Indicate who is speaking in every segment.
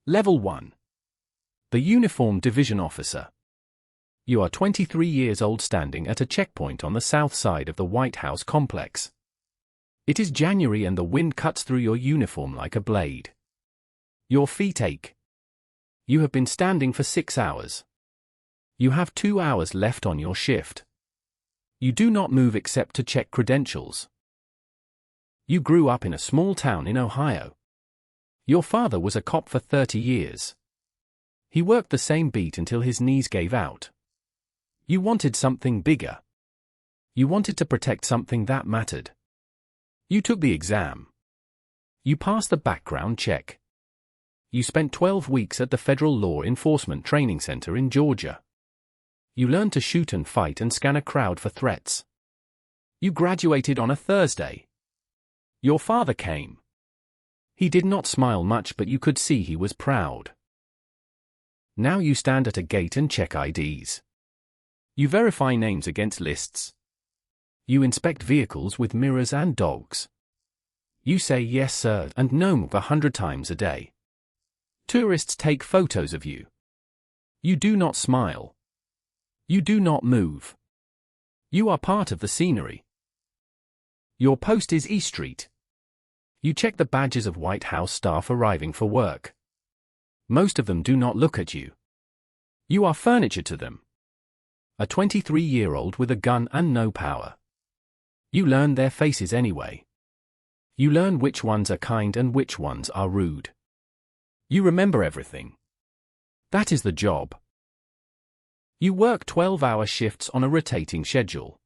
Speaker 1: Level 1. The Uniform Division Officer. You are 23 years old standing at a checkpoint on the south side of the White House complex. It is January and the wind cuts through your uniform like a blade. Your feet ache. You have been standing for 6 hours. You have 2 hours left on your shift. You do not move except to check credentials. You grew up in a small town in Ohio. Your father was a cop for 30 years. He worked the same beat until his knees gave out. You wanted something bigger. You wanted to protect something that mattered. You took the exam. You passed the background check. You spent 12 weeks at the Federal Law Enforcement Training Center in Georgia. You learned to shoot and fight and scan a crowd for threats. You graduated on a Thursday. Your father came. He did not smile much, but you could see he was proud. Now you stand at a gate and check IDs. You verify names against lists. You inspect vehicles with mirrors and dogs. You say yes sir and no 100 times a day. Tourists take photos of you. You do not smile. You do not move. You are part of the scenery. Your post is E Street. You check the badges of White House staff arriving for work. Most of them do not look at you. You are furniture to them. A 23-year-old with a gun and no power. You learn their faces anyway. You learn which ones are kind and which ones are rude. You remember everything. That is the job. You work 12-hour shifts on a rotating schedule.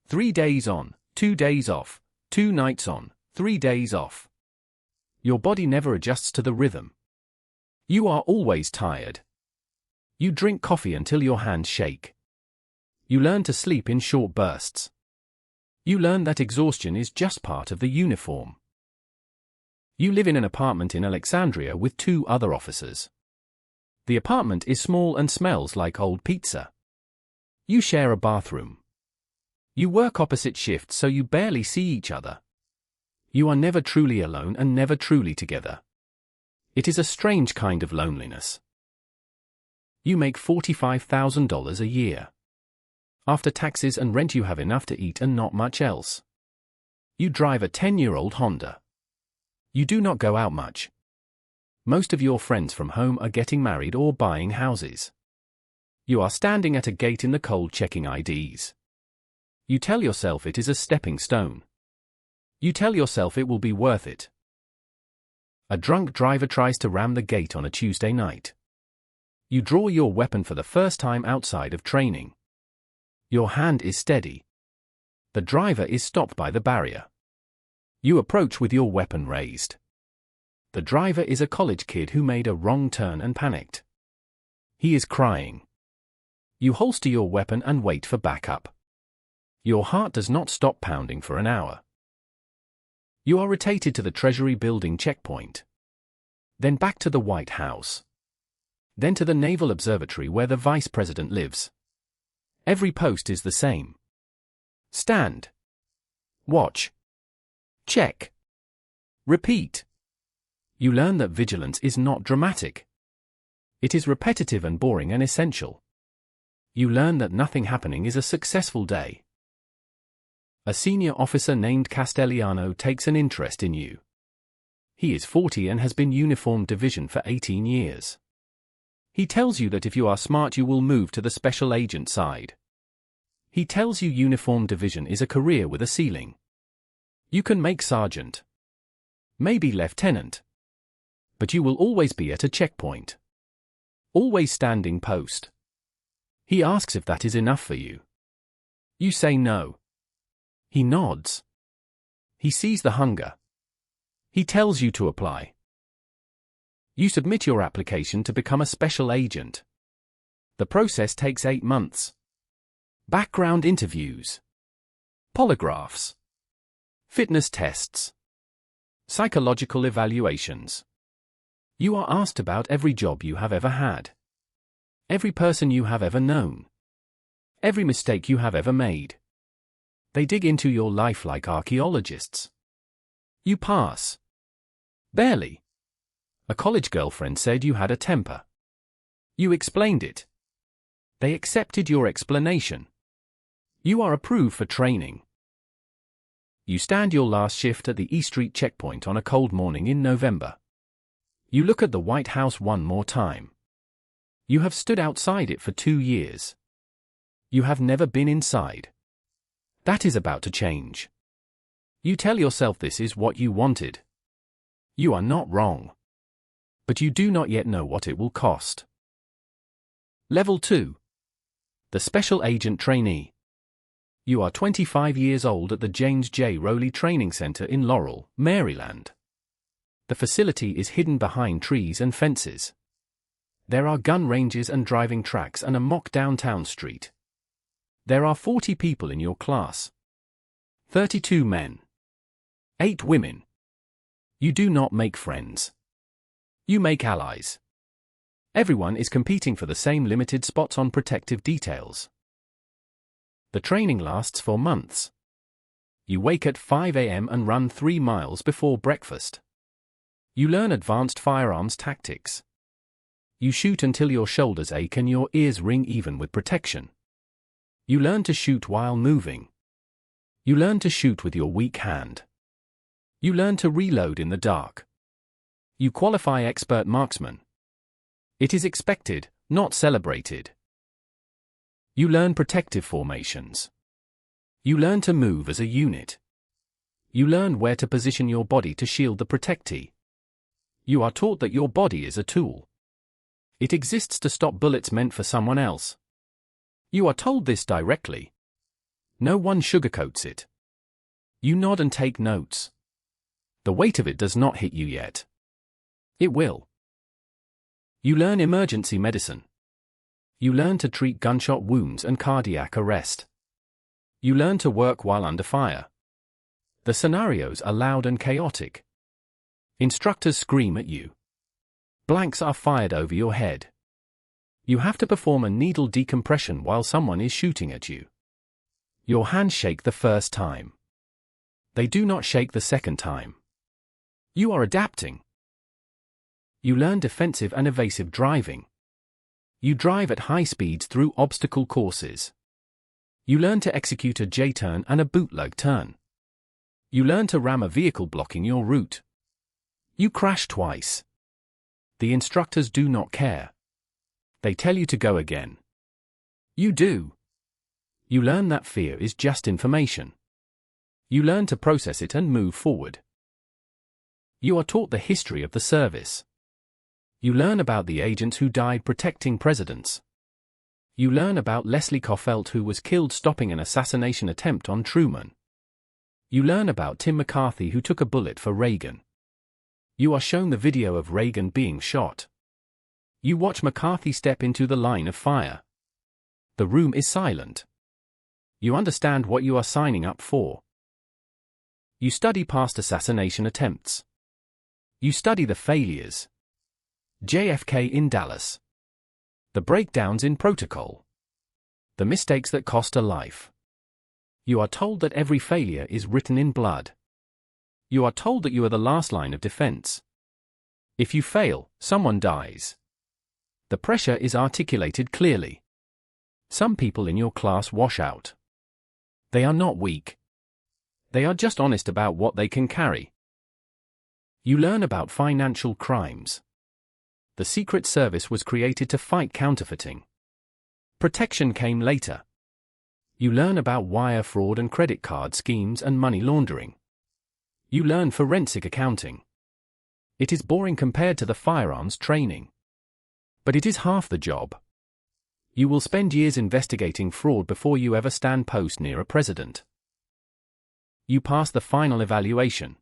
Speaker 1: 3 days on, 2 days off, 2 nights on, 3 days off. Your body never adjusts to the rhythm. You are always tired. You drink coffee until your hands shake. You learn to sleep in short bursts. You learn that exhaustion is just part of the uniform. You live in an apartment in Alexandria with 2 other officers. The apartment is small and smells like old pizza. You share a bathroom. You work opposite shifts so you barely see each other. You are never truly alone and never truly together. It is a strange kind of loneliness. You make $45,000 a year. After taxes and rent you have enough to eat and not much else. You drive a 10-year-old Honda. You do not go out much. Most of your friends from home are getting married or buying houses. You are standing at a gate in the cold checking IDs. You tell yourself it is a stepping stone. You tell yourself it will be worth it. A drunk driver tries to ram the gate on a Tuesday night. You draw your weapon for the first time outside of training. Your hand is steady. The driver is stopped by the barrier. You approach with your weapon raised. The driver is a college kid who made a wrong turn and panicked. He is crying. You holster your weapon and wait for backup. Your heart does not stop pounding for an hour. You are rotated to the Treasury Building checkpoint. Then back to the White House. Then to the Naval Observatory where the Vice President lives. Every post is the same. Stand. Watch. Check. Repeat. You learn that vigilance is not dramatic. It is repetitive and boring and essential. You learn that nothing happening is a successful day. A senior officer named Castellano takes an interest in you. He is 40 and has been Uniform Division for 18 years. He tells you that if you are smart you will move to the special agent side. He tells you Uniform Division is a career with a ceiling. You can make sergeant. Maybe lieutenant. But you will always be at a checkpoint. Always standing post. He asks if that is enough for you. You say no. He nods. He sees the hunger. He tells you to apply. You submit your application to become a special agent. The process takes 8 months. Background interviews. Polygraphs. Fitness tests. Psychological evaluations. You are asked about every job you have ever had. Every person you have ever known. Every mistake you have ever made. They dig into your life like archaeologists. You pass. Barely. A college girlfriend said you had a temper. You explained it. They accepted your explanation. You are approved for training. You stand your last shift at the E Street checkpoint on a cold morning in November. You look at the White House one more time. You have stood outside it for 2 years. You have never been inside. That is about to change. You tell yourself this is what you wanted. You are not wrong. But you do not yet know what it will cost. Level 2. The Special Agent Trainee. You are 25 years old at the James J. Rowley Training Center in Laurel, Maryland. The facility is hidden behind trees and fences. There are gun ranges and driving tracks and a mock downtown street. There are 40 people in your class. 32 men. 8 women. You do not make friends. You make allies. Everyone is competing for the same limited spots on protective details. The training lasts for months. You wake at 5 a.m. and run 3 miles before breakfast. You learn advanced firearms tactics. You shoot until your shoulders ache and your ears ring even with protection. You learn to shoot while moving. You learn to shoot with your weak hand. You learn to reload in the dark. You qualify expert marksman. It is expected, not celebrated. You learn protective formations. You learn to move as a unit. You learn where to position your body to shield the protectee. You are taught that your body is a tool. It exists to stop bullets meant for someone else. You are told this directly. No one sugarcoats it. You nod and take notes. The weight of it does not hit you yet. It will. You learn emergency medicine. You learn to treat gunshot wounds and cardiac arrest. You learn to work while under fire. The scenarios are loud and chaotic. Instructors scream at you. Blanks are fired over your head. You have to perform a needle decompression while someone is shooting at you. Your hands shake the first time. They do not shake the second time. You are adapting. You learn defensive and evasive driving. You drive at high speeds through obstacle courses. You learn to execute a J-turn and a bootleg turn. You learn to ram a vehicle blocking your route. You crash twice. The instructors do not care. They tell you to go again. You do. You learn that fear is just information. You learn to process it and move forward. You are taught the history of the service. You learn about the agents who died protecting presidents. You learn about Leslie Coffelt, who was killed stopping an assassination attempt on Truman. You learn about Tim McCarthy, who took a bullet for Reagan. You are shown the video of Reagan being shot. You watch McCarthy step into the line of fire. The room is silent. You understand what you are signing up for. You study past assassination attempts. You study the failures. JFK in Dallas. The breakdowns in protocol. The mistakes that cost a life. You are told that every failure is written in blood. You are told that you are the last line of defense. If you fail, someone dies. The pressure is articulated clearly. Some people in your class wash out. They are not weak. They are just honest about what they can carry. You learn about financial crimes. The Secret Service was created to fight counterfeiting. Protection came later. You learn about wire fraud and credit card schemes and money laundering. You learn forensic accounting. It is boring compared to the firearms training. But it is half the job. You will spend years investigating fraud before you ever stand post near a president. You pass the final evaluation.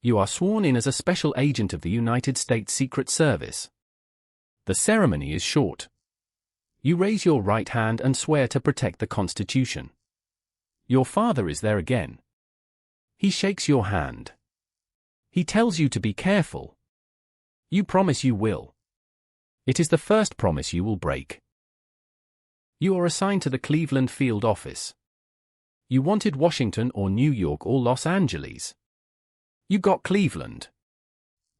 Speaker 1: You are sworn in as a special agent of the United States Secret Service. The ceremony is short. You raise your right hand and swear to protect the Constitution. Your father is there again. He shakes your hand. He tells you to be careful. You promise you will. It is the first promise you will break. You are assigned to the Cleveland field office. You wanted Washington or New York or Los Angeles. You got Cleveland.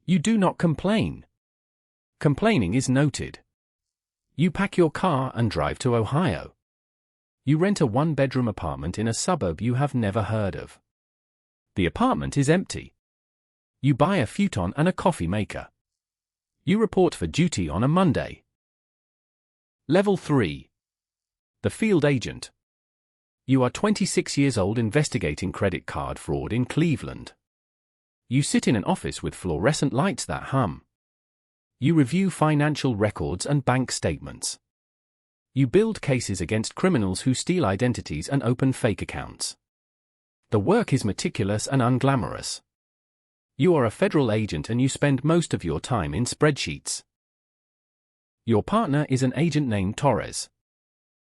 Speaker 1: You do not complain. Complaining is noted. You pack your car and drive to Ohio. You rent a one-bedroom apartment in a suburb you have never heard of. The apartment is empty. You buy a futon and a coffee maker. You report for duty on a Monday. Level 3. The field agent. You are 26 years old investigating credit card fraud in Cleveland. You sit in an office with fluorescent lights that hum. You review financial records and bank statements. You build cases against criminals who steal identities and open fake accounts. The work is meticulous and unglamorous. You are a federal agent and you spend most of your time in spreadsheets. Your partner is an agent named Torres.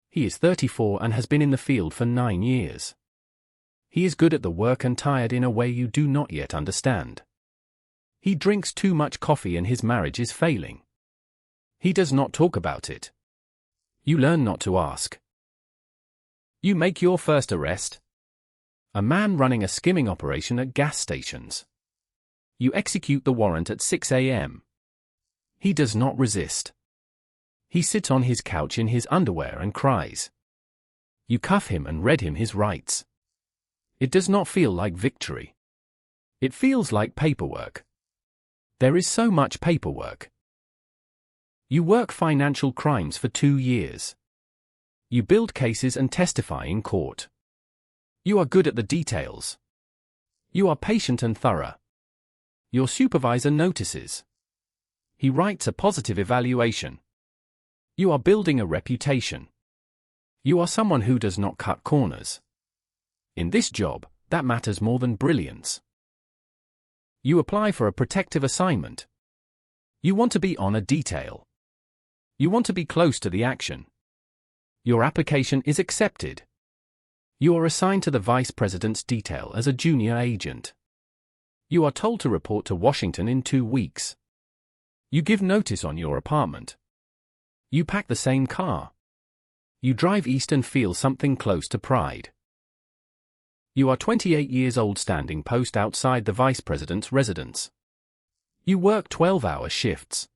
Speaker 1: He is 34 and has been in the field for 9 years. He is good at the work and tired in a way you do not yet understand. He drinks too much coffee and his marriage is failing. He does not talk about it. You learn not to ask. You make your first arrest. A man running a skimming operation at gas stations. You execute the warrant at 6 a.m. He does not resist. He sits on his couch in his underwear and cries. You cuff him and read him his rights. It does not feel like victory. It feels like paperwork. There is so much paperwork. You work financial crimes for 2 years. You build cases and testify in court. You are good at the details. You are patient and thorough. Your supervisor notices. He writes a positive evaluation. You are building a reputation. You are someone who does not cut corners. In this job, that matters more than brilliance. You apply for a protective assignment. You want to be on a detail. You want to be close to the action. Your application is accepted. You are assigned to the vice president's detail as a junior agent. You are told to report to Washington in 2 weeks. You give notice on your apartment. You pack the same car. You drive east and feel something close to pride. You are 28 years old standing post outside the vice president's residence. You work 12-hour shifts.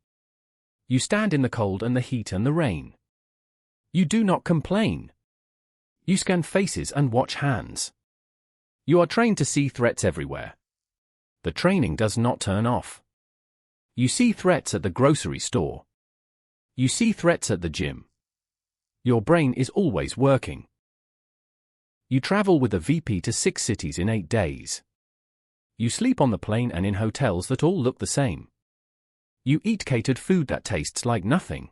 Speaker 1: You stand in the cold and the heat and the rain. You do not complain. You scan faces and watch hands. You are trained to see threats everywhere. The training does not turn off. You see threats at the grocery store. You see threats at the gym. Your brain is always working. You travel with a VP to 6 cities in 8 days. You sleep on the plane and in hotels that all look the same. You eat catered food that tastes like nothing.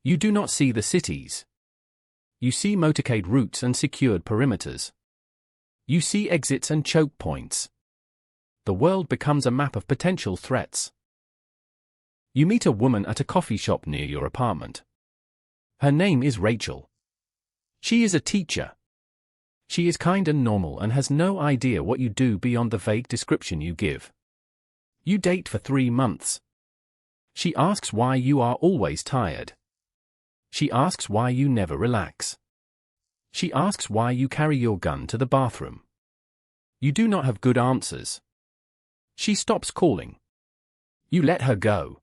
Speaker 1: You do not see the cities. You see motorcade routes and secured perimeters. You see exits and choke points. The world becomes a map of potential threats. You meet a woman at a coffee shop near your apartment. Her name is Rachel. She is a teacher. She is kind and normal and has no idea what you do beyond the vague description you give. You date for 3 months. She asks why you are always tired. She asks why you never relax. She asks why you carry your gun to the bathroom. You do not have good answers. She stops calling. You let her go.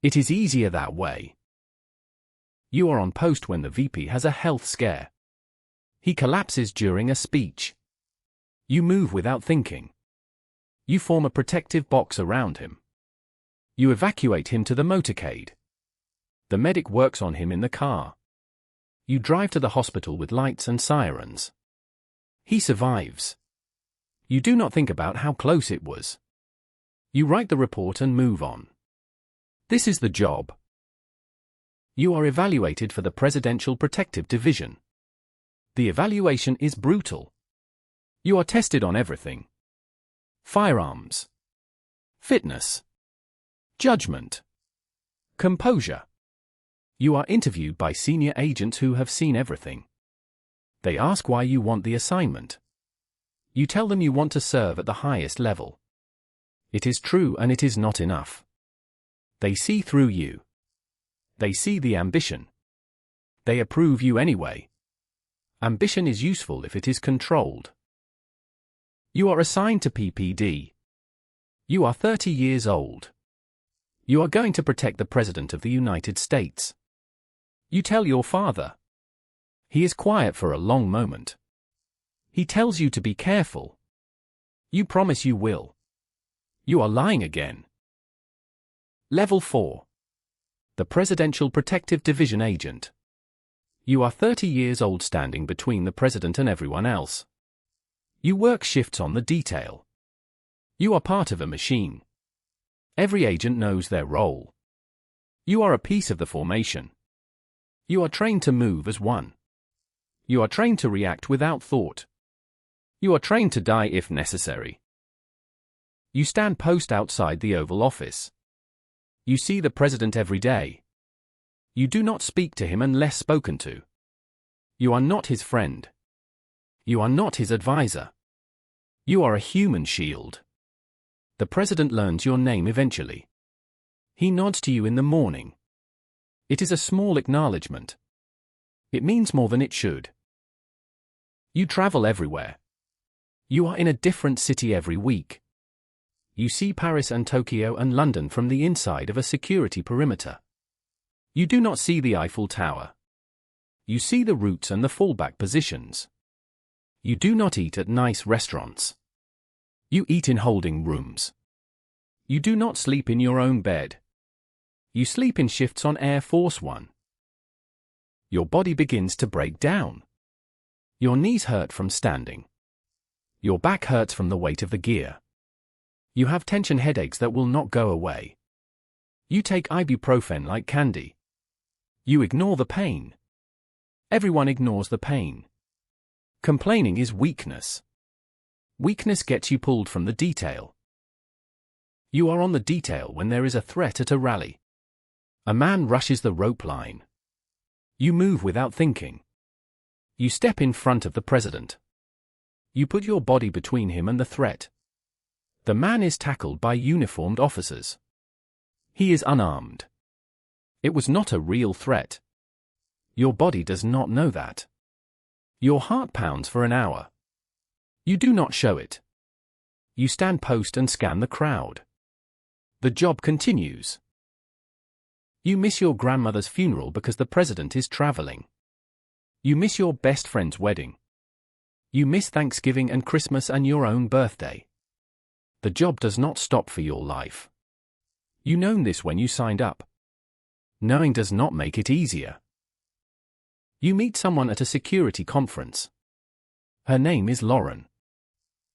Speaker 1: It is easier that way. You are on post when the VP has a health scare. He collapses during a speech. You move without thinking. You form a protective box around him. You evacuate him to the motorcade. The medic works on him in the car. You drive to the hospital with lights and sirens. He survives. You do not think about how close it was. You write the report and move on. This is the job. You are evaluated for the Presidential Protective Division. The evaluation is brutal. You are tested on everything. Firearms. Fitness. Judgment. Composure. You are interviewed by senior agents who have seen everything. They ask why you want the assignment. You tell them you want to serve at the highest level. It is true and it is not enough. They see through you. They see the ambition. They approve you anyway. Ambition is useful if it is controlled. You are assigned to PPD. You are 30 years old. You are going to protect the President of the United States. You tell your father. He is quiet for a long moment. He tells you to be careful. You promise you will. You are lying again. Level 4. The Presidential Protective Division Agent. You are 30 years old, standing between the President and everyone else. You work shifts on the detail. You are part of a machine. Every agent knows their role. You are a piece of the formation. You are trained to move as one. You are trained to react without thought. You are trained to die if necessary. You stand post outside the Oval Office. You see the President every day. You do not speak to him unless spoken to. You are not his friend. You are not his advisor. You are a human shield. The President learns your name eventually. He nods to you in the morning. It is a small acknowledgement. It means more than it should. You travel everywhere. You are in a different city every week. You see Paris and Tokyo and London from the inside of a security perimeter. You do not see the Eiffel Tower. You see the routes and the fallback positions. You do not eat at nice restaurants. You eat in holding rooms. You do not sleep in your own bed. You sleep in shifts on Air Force One. Your body begins to break down. Your knees hurt from standing. Your back hurts from the weight of the gear. You have tension headaches that will not go away. You take ibuprofen like candy. You ignore the pain. Everyone ignores the pain. Complaining is weakness. Weakness gets you pulled from the detail. You are on the detail when there is a threat at a rally. A man rushes the rope line. You move without thinking. You step in front of the President. You put your body between him and the threat. The man is tackled by uniformed officers. He is unarmed. It was not a real threat. Your body does not know that. Your heart pounds for an hour. You do not show it. You stand post and scan the crowd. The job continues. You miss your grandmother's funeral because the President is traveling. You miss your best friend's wedding. You miss Thanksgiving and Christmas and your own birthday. The job does not stop for your life. You know this when you signed up. Knowing does not make it easier. You meet someone at a security conference. Her name is Lauren.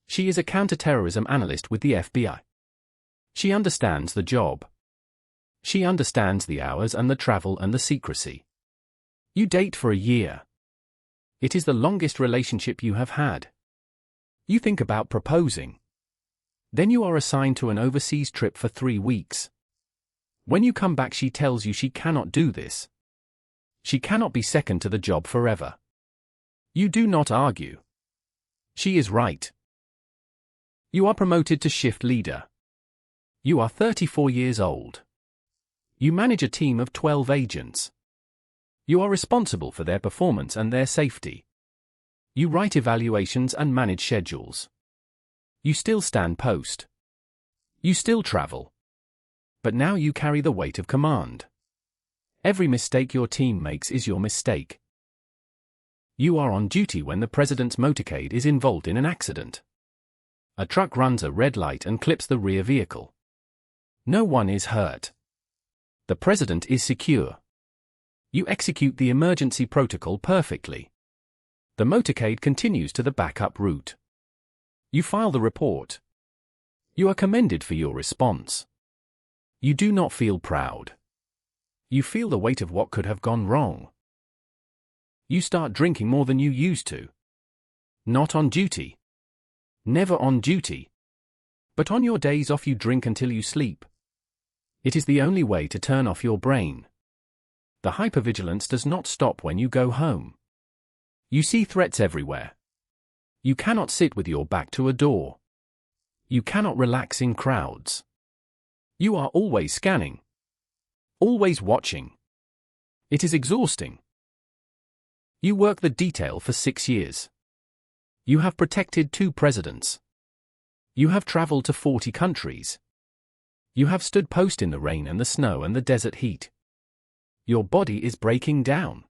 Speaker 1: She is a counterterrorism analyst with the FBI. She understands the job. She understands the hours and the travel and the secrecy. You date for a year. It is the longest relationship you have had. You think about proposing. Then you are assigned to an overseas trip for 3 weeks. When you come back, she tells you she cannot do this. She cannot be second to the job forever. You do not argue. She is right. You are promoted to shift leader. You are 34 years old. You manage a team of 12 agents. You are responsible for their performance and their safety. You write evaluations and manage schedules. You still stand post. You still travel. But now you carry the weight of command. Every mistake your team makes is your mistake. You are on duty when the President's motorcade is involved in an accident. A truck runs a red light and clips the rear vehicle. No one is hurt. The President is secure. You execute the emergency protocol perfectly. The motorcade continues to the backup route. You file the report. You are commended for your response. You do not feel proud. You feel the weight of what could have gone wrong. You start drinking more than you used to. Not on duty. Never on duty. But on your days off you drink until you sleep. It is the only way to turn off your brain. The hypervigilance does not stop when you go home. You see threats everywhere. You cannot sit with your back to a door. You cannot relax in crowds. You are always scanning. Always watching. It is exhausting. You work the detail for 6 years. You have protected 2 presidents. You have traveled to 40 countries. You have stood post in the rain and the snow and the desert heat. Your body is breaking down.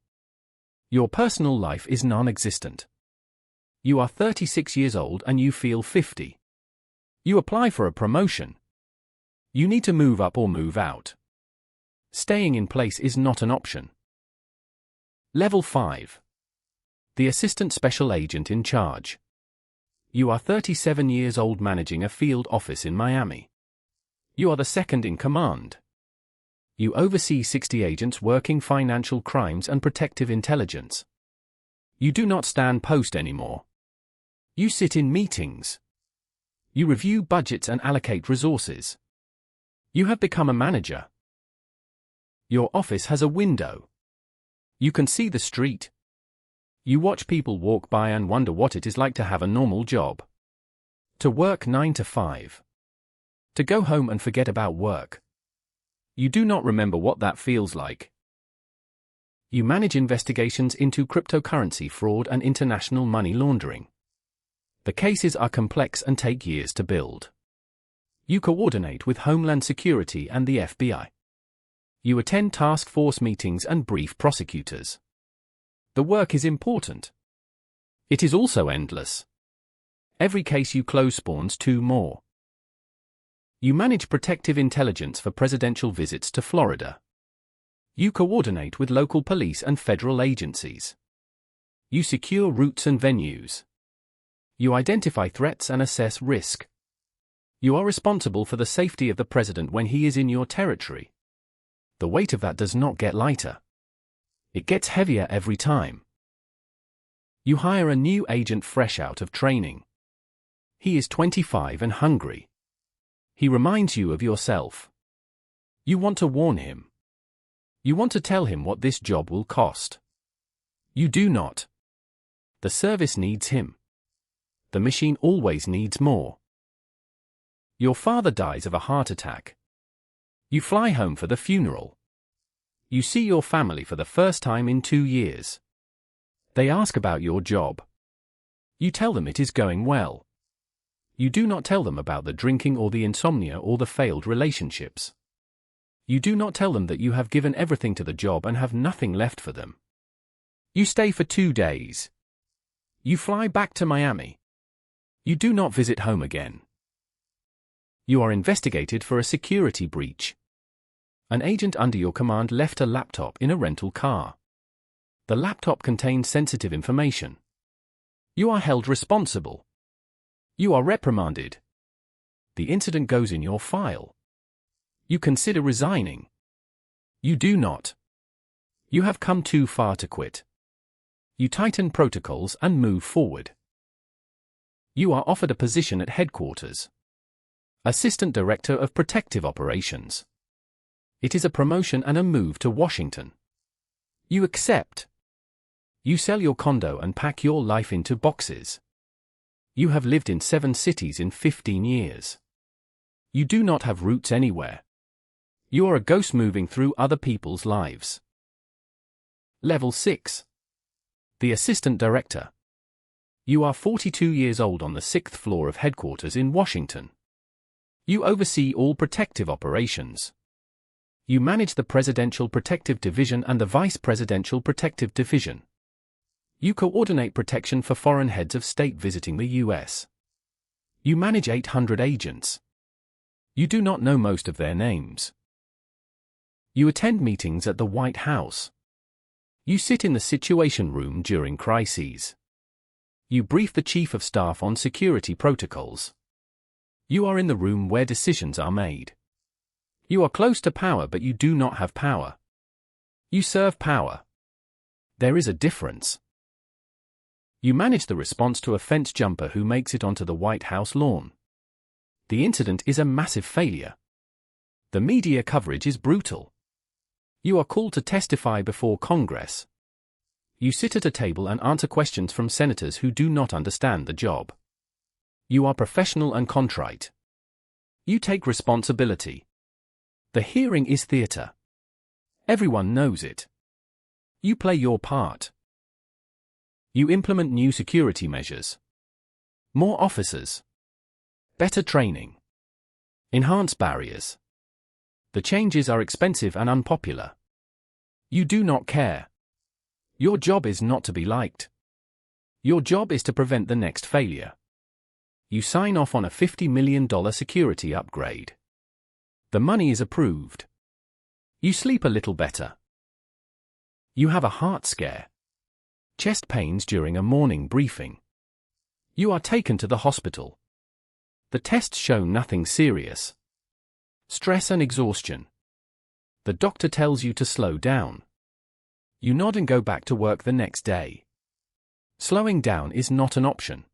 Speaker 1: Your personal life is non-existent. You are 36 years old and you feel 50. You apply for a promotion. You need to move up or move out. Staying in place is not an option. Level 5. The Assistant Special Agent in Charge. You are 37 years old managing a field office in Miami. You are the second in command. You oversee 60 agents working financial crimes and protective intelligence. You do not stand post anymore. You sit in meetings. You review budgets and allocate resources. You have become a manager. Your office has a window. You can see the street. You watch people walk by and wonder what it is like to have a normal job. To work 9 to 5. To go home and forget about work. You do not remember what that feels like. You manage investigations into cryptocurrency fraud and international money laundering. The cases are complex and take years to build. You coordinate with Homeland Security and the FBI. You attend task force meetings and brief prosecutors. The work is important. It is also endless. Every case you close spawns 2 more. You manage protective intelligence for presidential visits to Florida. You coordinate with local police and federal agencies. You secure routes and venues. You identify threats and assess risk. You are responsible for the safety of the president when he is in your territory. The weight of that does not get lighter. It gets heavier every time. You hire a new agent fresh out of training. He is 25 and hungry. He reminds you of yourself. You want to warn him. You want to tell him what this job will cost. You do not. The service needs him. The machine always needs more. Your father dies of a heart attack. You fly home for the funeral. You see your family for the first time in 2 years. They ask about your job. You tell them it is going well. You do not tell them about the drinking or the insomnia or the failed relationships. You do not tell them that you have given everything to the job and have nothing left for them. You stay for 2 days. You fly back to Miami. You do not visit home again. You are investigated for a security breach. An agent under your command left a laptop in a rental car. The laptop contained sensitive information. You are held responsible. You are reprimanded. The incident goes in your file. You consider resigning. You do not. You have come too far to quit. You tighten protocols and move forward. You are offered a position at headquarters. Assistant Director of Protective Operations. It is a promotion and a move to Washington. You accept. You sell your condo and pack your life into boxes. You have lived in 7 cities in 15 years. You do not have roots anywhere. You are a ghost moving through other people's lives. Level 6. The Assistant Director. You are 42 years old on the 6th floor of headquarters in Washington. You oversee all protective operations. You manage the Presidential Protective Division and the Vice Presidential Protective Division. You coordinate protection for foreign heads of state visiting the U.S. You manage 800 agents. You do not know most of their names. You attend meetings at the White House. You sit in the Situation Room during crises. You brief the Chief of Staff on security protocols. You are in the room where decisions are made. You are close to power, but you do not have power. You serve power. There is a difference. You manage the response to a fence jumper who makes it onto the White House lawn. The incident is a massive failure. The media coverage is brutal. You are called to testify before Congress. You sit at a table and answer questions from senators who do not understand the job. You are professional and contrite. You take responsibility. The hearing is theater. Everyone knows it. You play your part. You implement new security measures. More officers. Better training. Enhanced barriers. The changes are expensive and unpopular. You do not care. Your job is not to be liked. Your job is to prevent the next failure. You sign off on a $50 million security upgrade. The money is approved. You sleep a little better. You have a heart scare. Chest pains during a morning briefing. You are taken to the hospital. The tests show nothing serious. Stress and exhaustion. The doctor tells you to slow down. You nod and go back to work the next day. Slowing down is not an option.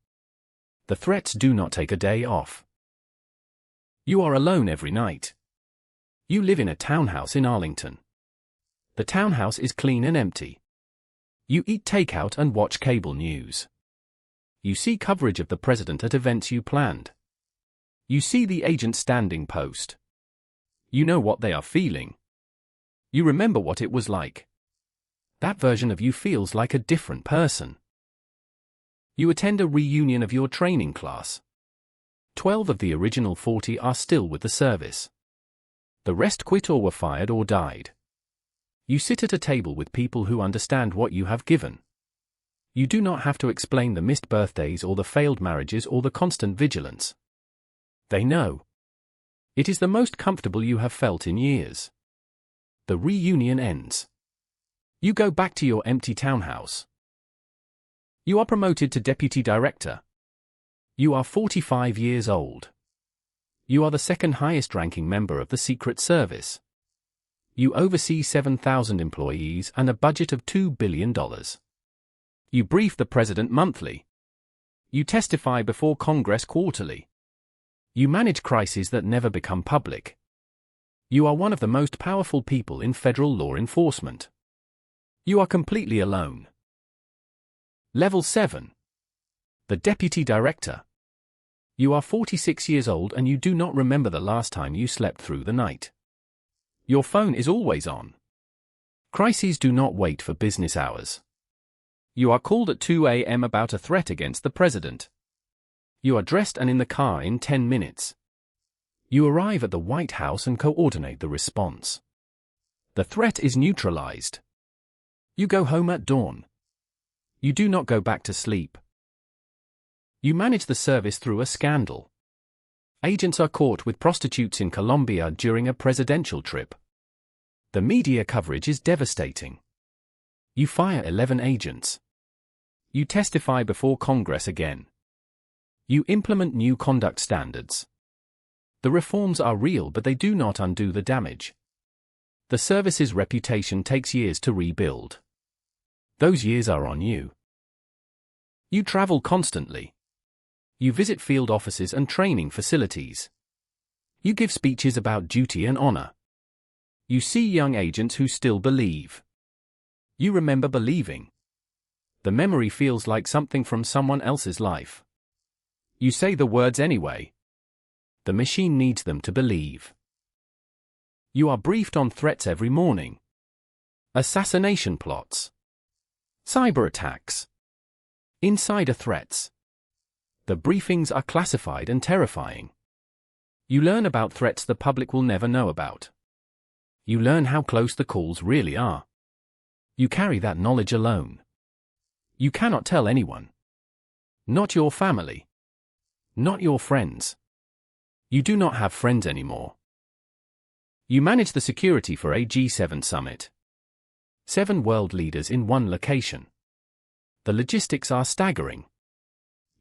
Speaker 1: The threats do not take a day off. You are alone every night. You live in a townhouse in Arlington. The townhouse is clean and empty. You eat takeout and watch cable news. You see coverage of the president at events you planned. You see the agent standing post. You know what they are feeling. You remember what it was like. That version of you feels like a different person. You attend a reunion of your training class. 12 of the original 40 are still with the service. The rest quit or were fired or died. You sit at a table with people who understand what you have given. You do not have to explain the missed birthdays or the failed marriages or the constant vigilance. They know. It is the most comfortable you have felt in years. The reunion ends. You go back to your empty townhouse. You are promoted to deputy director. You are 45 years old. You are the second highest ranking member of the Secret Service. You oversee 7,000 employees and a budget of $2 billion. You brief the president monthly. You testify before Congress quarterly. You manage crises that never become public. You are one of the most powerful people in federal law enforcement. You are completely alone. Level 7. The Deputy Director. You are 46 years old and you do not remember the last time you slept through the night. Your phone is always on. Crises do not wait for business hours. You are called at 2 a.m. about a threat against the president. You are dressed and in the car in 10 minutes. You arrive at the White House and coordinate the response. The threat is neutralized. You go home at dawn. You do not go back to sleep. You manage the service through a scandal. Agents are caught with prostitutes in Colombia during a presidential trip. The media coverage is devastating. You fire 11 agents. You testify before Congress again. You implement new conduct standards. The reforms are real, but they do not undo the damage. The service's reputation takes years to rebuild. Those years are on you. You travel constantly. You visit field offices and training facilities. You give speeches about duty and honor. You see young agents who still believe. You remember believing. The memory feels like something from someone else's life. You say the words anyway. The machine needs them to believe. You are briefed on threats every morning. Assassination plots. Cyber attacks. Insider threats. The briefings are classified and terrifying. You learn about threats the public will never know about. You learn how close the calls really are. You carry that knowledge alone. You cannot tell anyone. Not your family. Not your friends. You do not have friends anymore. You manage the security for a G7 summit. 7 world leaders in one location. The logistics are staggering.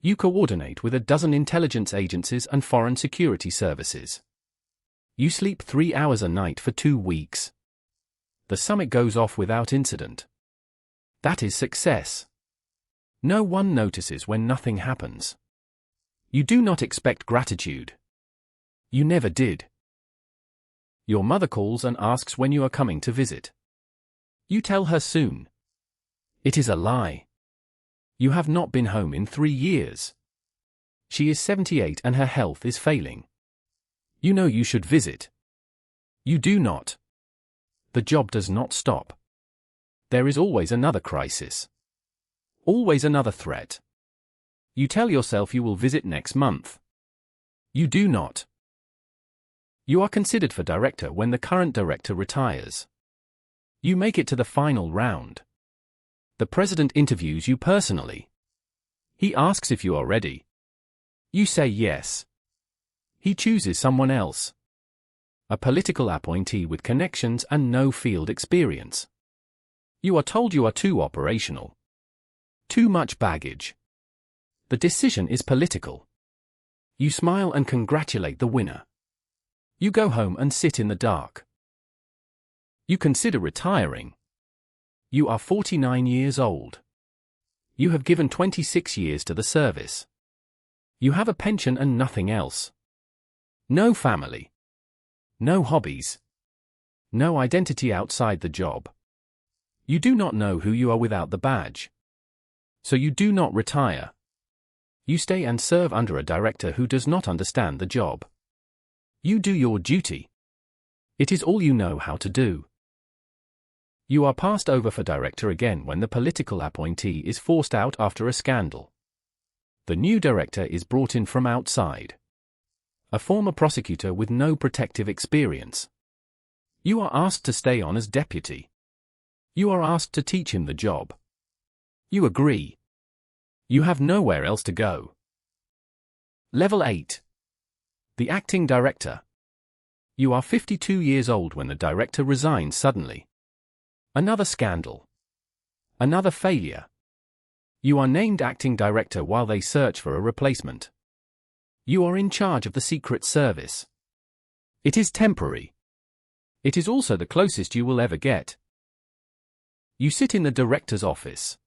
Speaker 1: You coordinate with a dozen intelligence agencies and foreign security services. You sleep 3 hours a night for 2 weeks. The summit goes off without incident. That is success. No one notices when nothing happens. You do not expect gratitude. You never did. Your mother calls and asks when you are coming to visit. You tell her soon. It is a lie. You have not been home in 3 years. She is 78 and her health is failing. You know you should visit. You do not. The job does not stop. There is always another crisis. Always another threat. You tell yourself you will visit next month. You do not. You are considered for director when the current director retires. You make it to the final round. The president interviews you personally. He asks if you are ready. You say yes. He chooses someone else. A political appointee with connections and no field experience. You are told you are too operational. Too much baggage. The decision is political. You smile and congratulate the winner. You go home and sit in the dark. You consider retiring. You are 49 years old. You have given 26 years to the service. You have a pension and nothing else. No family. No hobbies. No identity outside the job. You do not know who you are without the badge. So you do not retire. You stay and serve under a director who does not understand the job. You do your duty. It is all you know how to do. You are passed over for director again when the political appointee is forced out after a scandal. The new director is brought in from outside. A former prosecutor with no protective experience. You are asked to stay on as deputy. You are asked to teach him the job. You agree. You have nowhere else to go. Level 8. The acting director. You are 52 years old when the director resigns suddenly. Another scandal. Another failure. You are named acting director while they search for a replacement. You are in charge of the Secret Service. It is temporary. It is also the closest you will ever get. You sit in the director's office.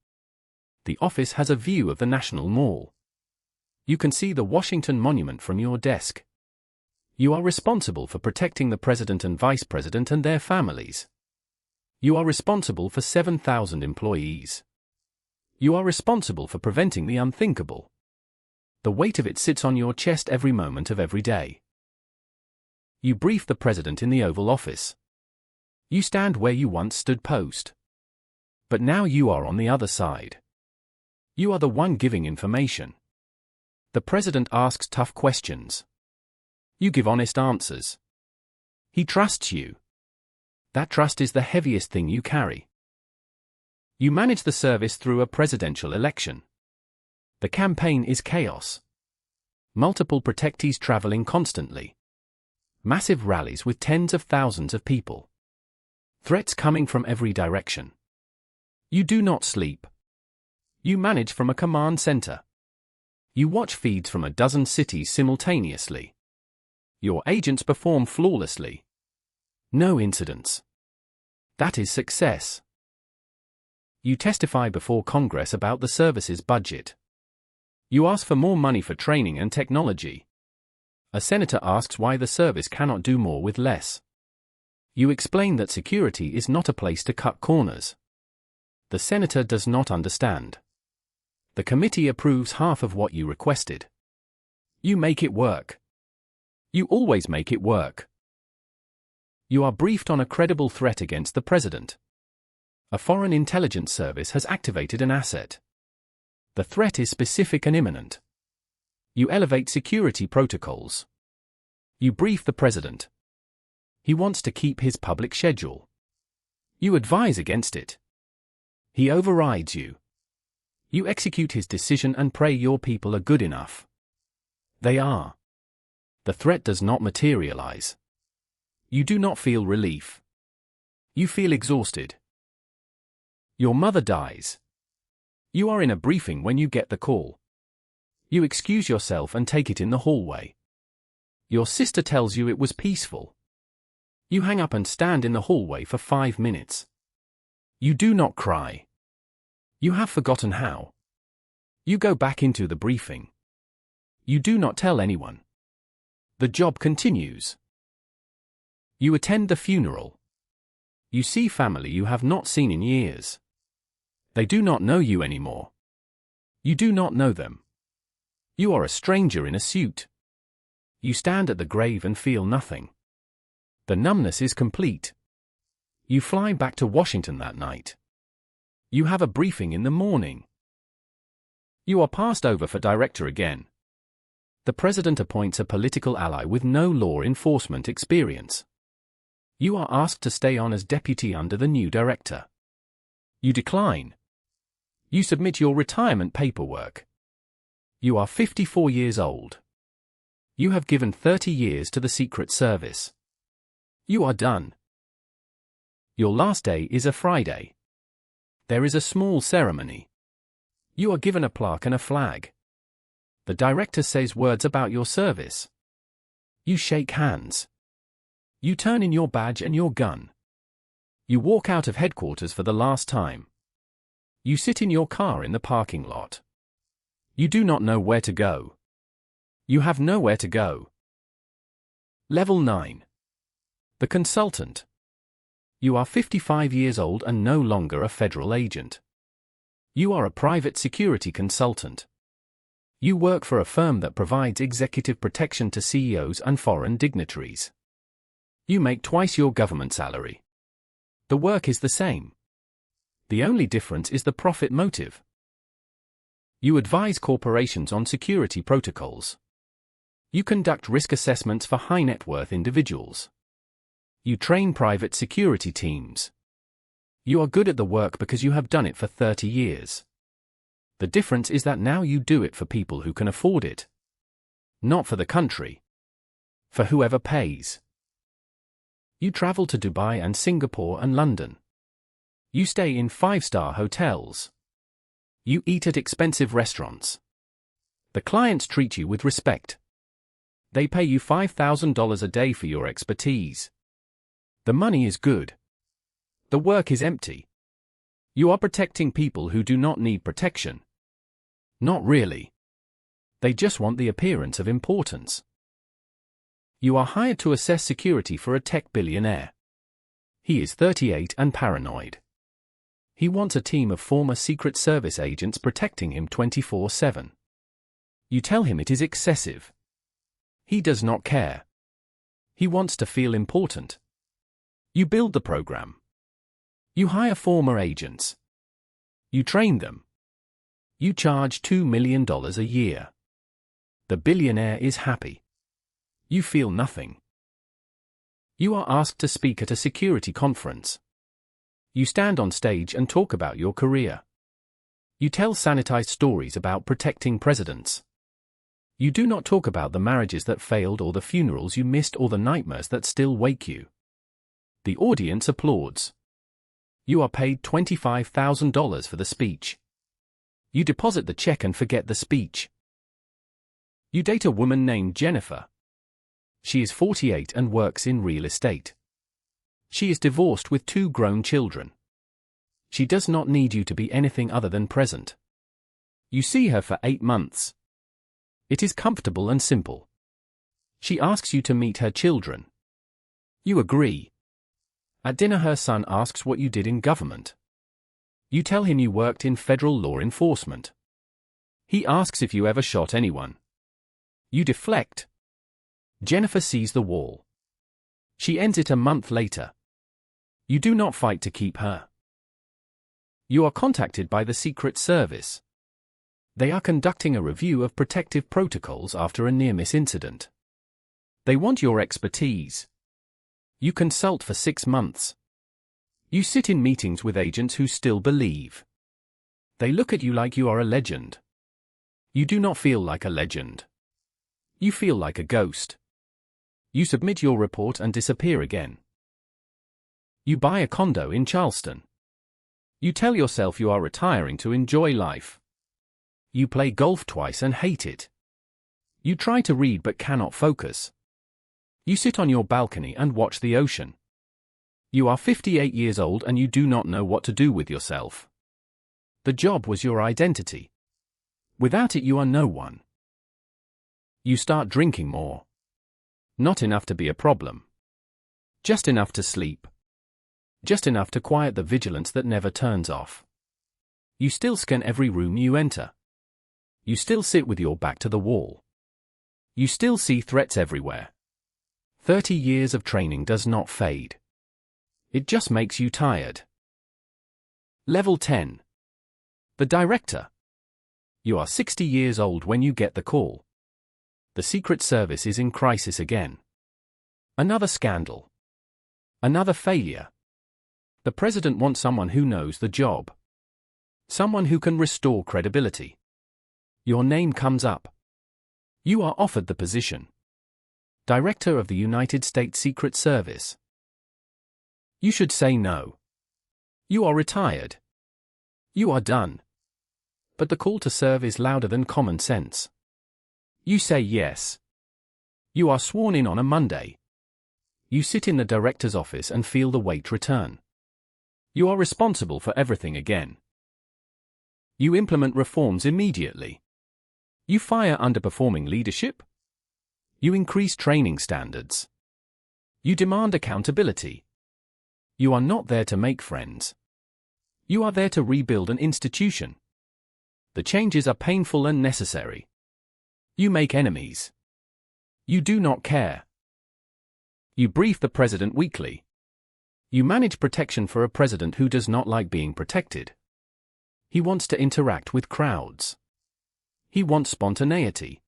Speaker 1: The office has a view of the National Mall. You can see the Washington Monument from your desk. You are responsible for protecting the president and vice president and their families. You are responsible for 7,000 employees. You are responsible for preventing the unthinkable. The weight of it sits on your chest every moment of every day. You brief the president in the Oval Office. You stand where you once stood post. But now you are on the other side. You are the one giving information. The president asks tough questions. You give honest answers. He trusts you. That trust is the heaviest thing you carry. You manage the service through a presidential election. The campaign is chaos. Multiple protectees traveling constantly. Massive rallies with tens of thousands of people. Threats coming from every direction. You do not sleep. You manage from a command center. You watch feeds from a dozen cities simultaneously. Your agents perform flawlessly. No incidents. That is success. You testify before Congress about the service's budget. You ask for more money for training and technology. A senator asks why the service cannot do more with less. You explain that security is not a place to cut corners. The senator does not understand. The committee approves half of what you requested. You make it work. You always make it work. You are briefed on a credible threat against the president. A foreign intelligence service has activated an asset. The threat is specific and imminent. You elevate security protocols. You brief the president. He wants to keep his public schedule. You advise against it. He overrides you. You execute his decision and pray your people are good enough. They are. The threat does not materialize. You do not feel relief. You feel exhausted. Your mother dies. You are in a briefing when you get the call. You excuse yourself and take it in the hallway. Your sister tells you it was peaceful. You hang up and stand in the hallway for 5 minutes. You do not cry. You have forgotten how. You go back into the briefing. You do not tell anyone. The job continues. You attend the funeral. You see family you have not seen in years. They do not know you anymore. You do not know them. You are a stranger in a suit. You stand at the grave and feel nothing. The numbness is complete. You fly back to Washington that night. You have a briefing in the morning. You are passed over for director again. The president appoints a political ally with no law enforcement experience. You are asked to stay on as deputy under the new director. You decline. You submit your retirement paperwork. You are 54 years old. You have given 30 years to the Secret Service. You are done. Your last day is a Friday. There is a small ceremony. You are given a plaque and a flag. The director says words about your service. You shake hands. You turn in your badge and your gun. You walk out of headquarters for the last time. You sit in your car in the parking lot. You do not know where to go. You have nowhere to go. Level 9. The consultant. You are 55 years old and no longer a federal agent. You are a private security consultant. You work for a firm that provides executive protection to CEOs and foreign dignitaries. You make twice your government salary. The work is the same. The only difference is the profit motive. You advise corporations on security protocols. You conduct risk assessments for high net worth individuals. You train private security teams. You are good at the work because you have done it for 30 years. The difference is that now you do it for people who can afford it. Not for the country. For whoever pays. You travel to Dubai and Singapore and London. You stay in 5-star hotels. You eat at expensive restaurants. The clients treat you with respect. They pay you $5,000 a day for your expertise. The money is good. The work is empty. You are protecting people who do not need protection. Not really. They just want the appearance of importance. You are hired to assess security for a tech billionaire. He is 38 and paranoid. He wants a team of former Secret Service agents protecting him 24/7. You tell him it is excessive. He does not care. He wants to feel important. You build the program. You hire former agents. You train them. You charge $2 million a year. The billionaire is happy. You feel nothing. You are asked to speak at a security conference. You stand on stage and talk about your career. You tell sanitized stories about protecting presidents. You do not talk about the marriages that failed or the funerals you missed or the nightmares that still wake you. The audience applauds. You are paid $25,000 for the speech. You deposit the check and forget the speech. You date a woman named Jennifer. She is 48 and works in real estate. She is divorced with 2 grown children. She does not need you to be anything other than present. You see her for 8 months. It is comfortable and simple. She asks you to meet her children. You agree. At dinner her son asks what you did in government. You tell him you worked in federal law enforcement. He asks if you ever shot anyone. You deflect. Jennifer sees the wall. She ends it a month later. You do not fight to keep her. You are contacted by the Secret Service. They are conducting a review of protective protocols after a near-miss incident. They want your expertise. You consult for 6 months. You sit in meetings with agents who still believe. They look at you like you are a legend. You do not feel like a legend. You feel like a ghost. You submit your report and disappear again. You buy a condo in Charleston. You tell yourself you are retiring to enjoy life. You play golf twice and hate it. You try to read but cannot focus. You sit on your balcony and watch the ocean. You are 58 years old and you do not know what to do with yourself. The job was your identity. Without it you are no one. You start drinking more. Not enough to be a problem. Just enough to sleep. Just enough to quiet the vigilance that never turns off. You still scan every room you enter. You still sit with your back to the wall. You still see threats everywhere. 30 years of training does not fade. It just makes you tired. Level 10. The director. You are 60 years old when you get the call. The The Secret Service is in crisis again. Another scandal. Another failure. The president wants someone who knows the job. Someone who can restore credibility. Your name comes up. You are offered the position. Director of the United States Secret Service. You should say no. You are retired. You are done. But the call to serve is louder than common sense. You say yes. You are sworn in on a Monday. You sit in the director's office and feel the weight return. You are responsible for everything again. You implement reforms immediately. You fire underperforming leadership. You increase training standards. You demand accountability. You are not there to make friends. You are there to rebuild an institution. The changes are painful and necessary. You make enemies. You do not care. You brief the president weekly. You manage protection for a president who does not like being protected. He wants to interact with crowds. He wants spontaneity.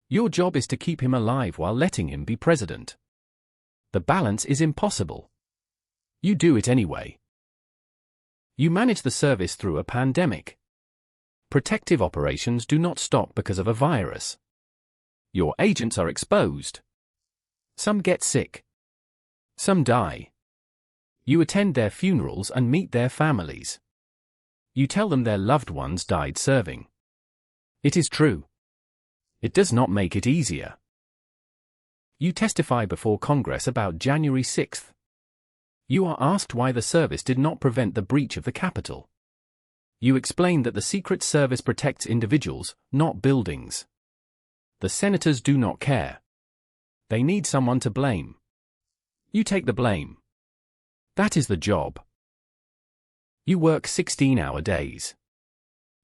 Speaker 1: Your job is to keep him alive while letting him be president. The balance is impossible. You do it anyway. You manage the service through a pandemic. Protective operations do not stop because of a virus. Your agents are exposed. Some get sick. Some die. You attend their funerals and meet their families. You tell them their loved ones died serving. It is true. It does not make it easier. You testify before Congress about January 6th. You are asked why the service did not prevent the breach of the Capitol. You explain that the Secret Service protects individuals, not buildings. The senators do not care. They need someone to blame. You take the blame. That is the job. You work 16-hour days.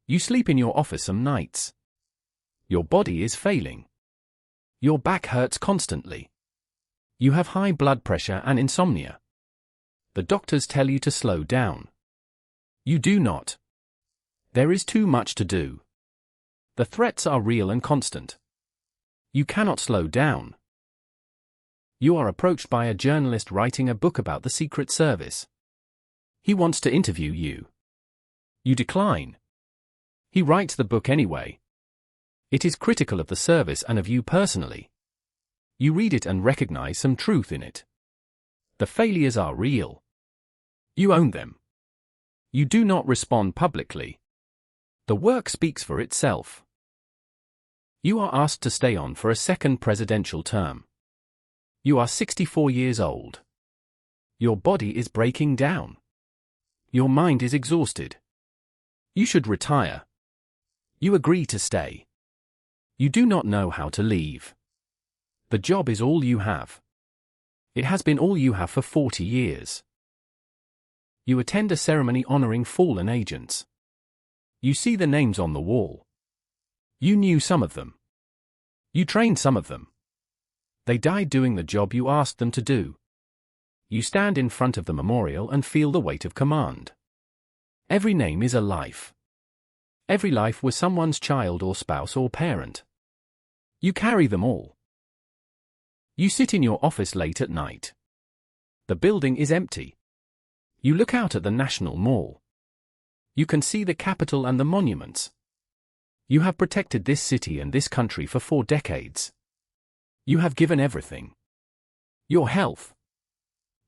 Speaker 1: You sleep in your office some nights. Your body is failing. Your back hurts constantly. You have high blood pressure and insomnia. The doctors tell you to slow down. You do not. There is too much to do. The threats are real and constant. You cannot slow down. You are approached by a journalist writing a book about the Secret Service. He wants to interview you. You decline. He writes the book anyway. It is critical of the service and of you personally. You read it and recognize some truth in it. The failures are real. You own them. You do not respond publicly. The work speaks for itself. You are asked to stay on for a second presidential term. You are 64 years old. Your body is breaking down. Your mind is exhausted. You should retire. You agree to stay. You do not know how to leave. The job is all you have. It has been all you have for 40 years. You attend a ceremony honoring fallen agents. You see the names on the wall. You knew some of them. You trained some of them. They died doing the job you asked them to do. You stand in front of the memorial and feel the weight of command. Every name is a life. Every life was someone's child or spouse or parent. You carry them all. You sit in your office late at night. The building is empty. You look out at the National Mall. You can see the Capitol and the monuments. You have protected this city and this country for 4 decades. You have given everything. Your health.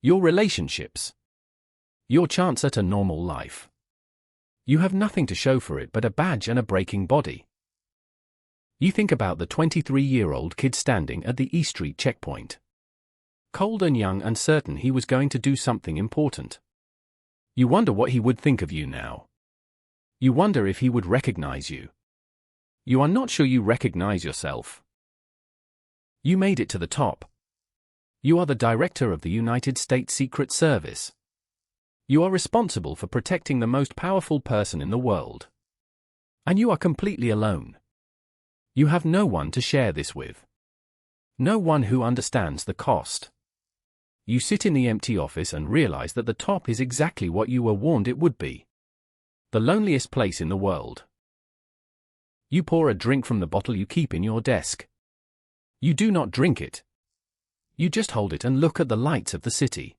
Speaker 1: Your relationships. Your chance at a normal life. You have nothing to show for it but a badge and a breaking body. You think about the 23-year-old kid standing at the E Street checkpoint. Cold and young and certain he was going to do something important. You wonder what he would think of you now. You wonder if he would recognize you. You are not sure you recognize yourself. You made it to the top. You are the director of the United States Secret Service. You are responsible for protecting the most powerful person in the world. And you are completely alone. You have no one to share this with. No one who understands the cost. You sit in the empty office and realize that the top is exactly what you were warned it would be. The loneliest place in the world. You pour a drink from the bottle you keep in your desk. You do not drink it. You just hold it and look at the lights of the city.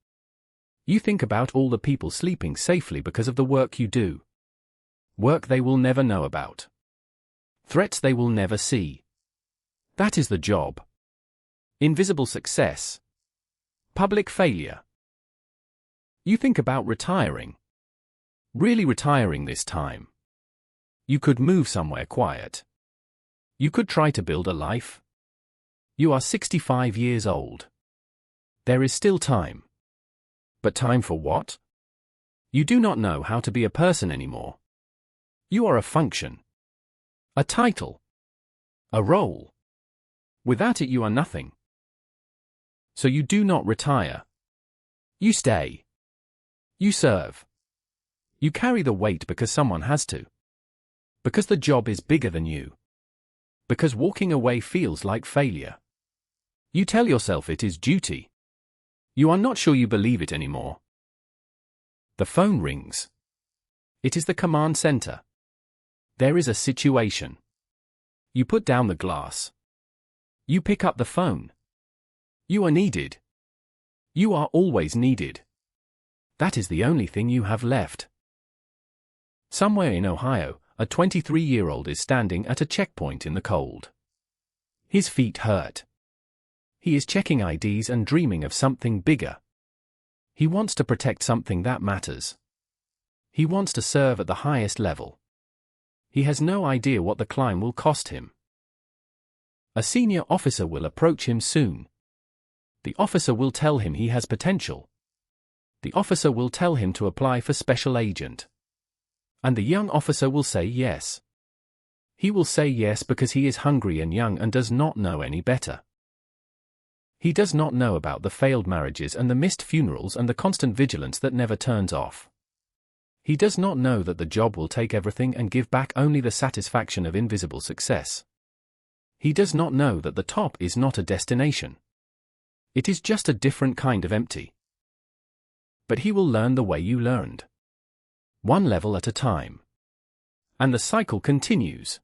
Speaker 1: You think about all the people sleeping safely because of the work you do. Work they will never know about. Threats they will never see. That is the job. Invisible success. Public failure. You think about retiring. Really retiring this time. You could move somewhere quiet. You could try to build a life. You are 65 years old. There is still time. But time for what? You do not know how to be a person anymore. You are a function. A title. A role. Without it you are nothing. So you do not retire. You stay. You serve. You carry the weight because someone has to. Because the job is bigger than you. Because walking away feels like failure. You tell yourself it is duty. You are not sure you believe it anymore. The phone rings. It is the command center. There is a situation. You put down the glass. You pick up the phone. You are needed. You are always needed. That is the only thing you have left. Somewhere in Ohio, a 23-year-old is standing at a checkpoint in the cold. His feet hurt. He is checking IDs and dreaming of something bigger. He wants to protect something that matters. He wants to serve at the highest level. He has no idea what the climb will cost him. A senior officer will approach him soon. The officer will tell him he has potential. The officer will tell him to apply for special agent. And the young officer will say yes. He will say yes because he is hungry and young and does not know any better. He does not know about the failed marriages and the missed funerals and the constant vigilance that never turns off. He does not know that the job will take everything and give back only the satisfaction of invisible success. He does not know that the top is not a destination. It is just a different kind of empty. But he will learn the way you learned. One level at a time. And the cycle continues.